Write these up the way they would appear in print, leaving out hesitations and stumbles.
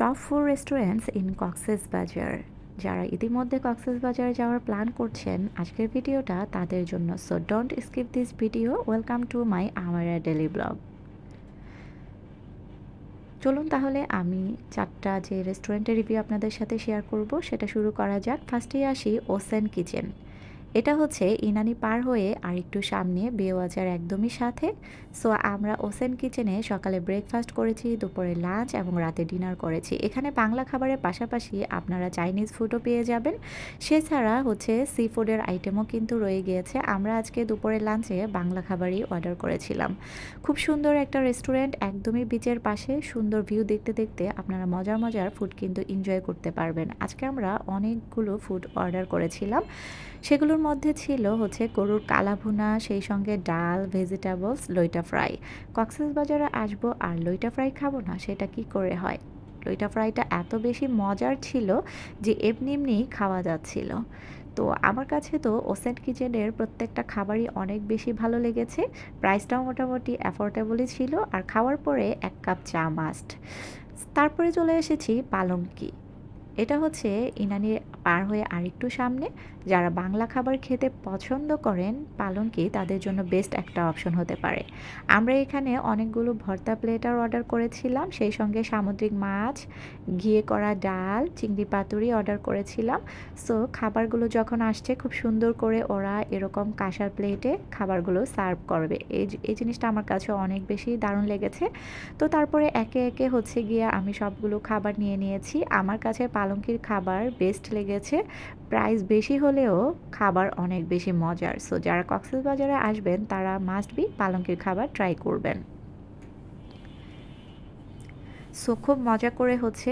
Top 4 restaurants in Cox's Bazar. যারা ইতিমধ্যে কক্সবাজারে যাওয়ার প্ল্যান করছেন, আজকের ভিডিওটা তাদের জন্য। So don't skip this video. Welcome to my আমারা ডেলি ব্লগ। চলুন তাহলে আমি 4টা যে রেস্টুরেন্টের রিভিউ আপনাদের সাথে শেয়ার করব সেটা শুরু করা যাক। ফার্স্টেই আসি ওসেন কিচেন। এটা হচ্ছে ইনানি পার হয়ে আর একটু সামনে বেওয়াজার একদমই সাথে। সো আমরা ওসেন কিচেনে সকালে ব্রেকফাস্ট করেছি, দুপুরে লাঞ্চ এবং রাতে ডিনার করেছি। এখানে বাংলা খাবারের পাশাপাশি আপনারা চাইনিজ ফুডও পেয়ে যাবেন। সেছাড়া হচ্ছে সি ফুডের আইটেমও কিন্তু রয়ে গিয়েছে। আমরা আজকে দুপুরের লাঞ্চে বাংলা খাবারই অর্ডার করেছিলাম। খুব সুন্দর একটা রেস্টুরেন্ট, একদমই বিচের পাশে। সুন্দর ভিউ দেখতে দেখতে আপনারা মজার মজার ফুড কিন্তু এনজয় করতে পারবেন। আজকে আমরা অনেকগুলো ফুড অর্ডার করেছিলাম। সেগুলোর মধ্যে ছিল হচ্ছে গরুর কালা ভুনা, সেই সঙ্গে ডাল, ভেজিটেবলস, লইটা ফ্রাই। কক্সবাজারে আসবো আর লইটা ফ্রাই খাবো না, সেটা কি করে হয়? লইটা ফ্রাইটা এত বেশি মজার ছিল যে এমনি এমনিই খাওয়া যাচ্ছিল। তো আমার কাছে তো ওসেন কিচেনের প্রত্যেকটা খাবারই অনেক বেশি ভালো লেগেছে। প্রাইসটাও মোটামুটি অ্যাফোর্ডেবলই ছিল, আর খাওয়ার পরে 1 কাপ চা মাস্ট। তারপরে চলে এসেছি পালঙ্কি। এটা হচ্ছে ইনানি পার হয়ে আরেকটু সামনে। যারা বাংলা খাবার খেতে পছন্দ করেন, পালঙ্কি তাদের জন্য বেস্ট একটা অপশন হতে পারে। আমরা এখানে অনেকগুলো ভর্তা প্লেটার অর্ডার করেছিলাম, সেই সঙ্গে সামুদ্রিক মাছ, ঘিয়ে করা ডাল, চিংড়ি পাতুরি অর্ডার করেছিলাম। সো খাবারগুলো যখন আসছে খুব সুন্দর করে ওরা এরকম কাঁসার প্লেটে খাবারগুলো সার্ভ করবে। এই জিনিসটা আমার কাছে অনেক বেশি দারুণ লেগেছে। তো তারপরে একে একে হচ্ছে গিয়ে আমি সবগুলো খাবার নিয়ে নিয়েছি। আমার কাছে পালঙ্কির খাবার বেস্ট লেগেছে। প্রাইস বেশি হলেও খাবার অনেক বেশি মজার। সো যারা কক্সবাজারে আসবেন তারা মাস্ট বি পালঙ্কির খাবার ট্রাই করবেন। সো খুব মজা করে হচ্ছে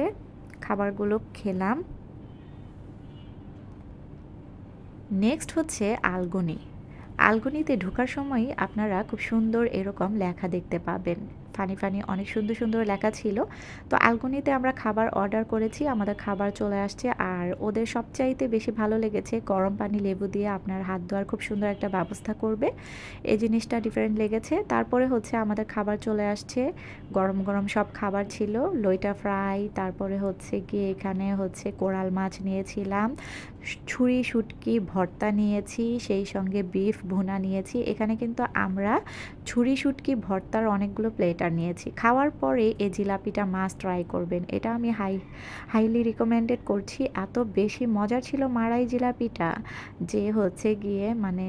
খাবারগুলো খেলাম। নেক্সট হচ্ছে আলগনি। আলগনিতে ঢোকার সময়ই আপনারা খুব সুন্দর এরকম লেখা দেখতে পাবেন। ফানি ফানি অনেক সুন্দর সুন্দর লেখা ছিল। তো আলগনিতে আমরা খাবার অর্ডার করেছি, আমাদের খাবার চলে আসছে। আর ওদের সবচাইতে বেশি ভালো লেগেছে গরম পানি লেবু দিয়ে আপনার হাত ধোয়ার খুব সুন্দর একটা ব্যবস্থা করবে। এই জিনিসটা ডিফারেন্ট লেগেছে। তারপরে হচ্ছে আমাদের খাবার চলে আসছে, গরম গরম সব খাবার ছিল। লইটা ফ্রাই, তারপরে হচ্ছে গিয়ে এখানে হচ্ছে কোরাল মাছ নিয়েছিলাম, ছুরি শুটকি ভর্তা নিয়েছি, সেই সঙ্গে বিফ ভুনা নিয়েছি। এখানে কিন্তু আমরা ছুরি শুটকি ভর্তার অনেকগুলো প্লেটার নিয়েছি। খাওয়ার পরে এই জিলাপিটা মাস্ট ট্রাই করবেন, এটা আমি হাইলি রিকমেন্ডেড করছি। এত বেশি মজার ছিল মারাই জিলাপিটা যে হচ্ছে গিয়ে মানে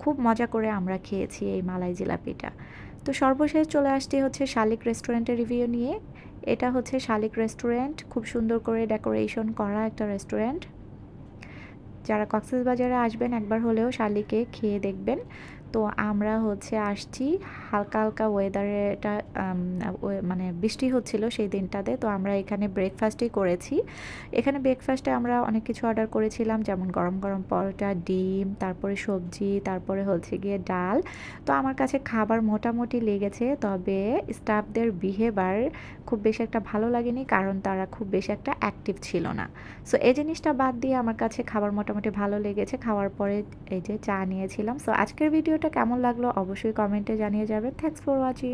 খুব মজা করে আমরা খেয়েছি এই মালাই জিলাপিটা। তো সর্বশেষ চলে আসছি হচ্ছে শালিক রেস্টুরেন্টের রিভিউ নিয়ে। এটা হচ্ছে শালিক রেস্টুরেন্ট, খুব সুন্দর করে ডেকোরেশন করা একটা রেস্টুরেন্ট। যারা কক্সবাজারে আসবেন একবার হলেও শালিকে খেয়ে দেখবেন। তো আমরা হচ্ছে আসছি হালকা হালকা ওয়েদারে, এটা মানে বৃষ্টি হচ্ছিল সেই দিনটাতে। তো আমরা এখানে ব্রেকফাস্টই করেছি। এখানে ব্রেকফাস্টে আমরা অনেক কিছু অর্ডার করেছিলাম, যেমন গরম গরম পরোটা, ডিম, তারপরে সবজি, তারপরে হচ্ছে গিয়ে ডাল। তো আমার কাছে খাবার মোটামুটি লেগেছে, তবে স্টাফদের বিহেভিয়ার খুব বেশি একটা ভালো লাগেনি, কারণ তারা খুব বেশি একটা অ্যাক্টিভ ছিল না। সো এই জিনিসটা বাদ দিয়ে আমার কাছে খাবার মোটামুটি ভালো লেগেছে। খাওয়ার পরে এই যে চা নিয়েছিলাম। সো আজকের ভিডিওটা কেমন লাগলো অবশ্যই কমেন্টে জানিয়ে যাবেন। Thanks for watching.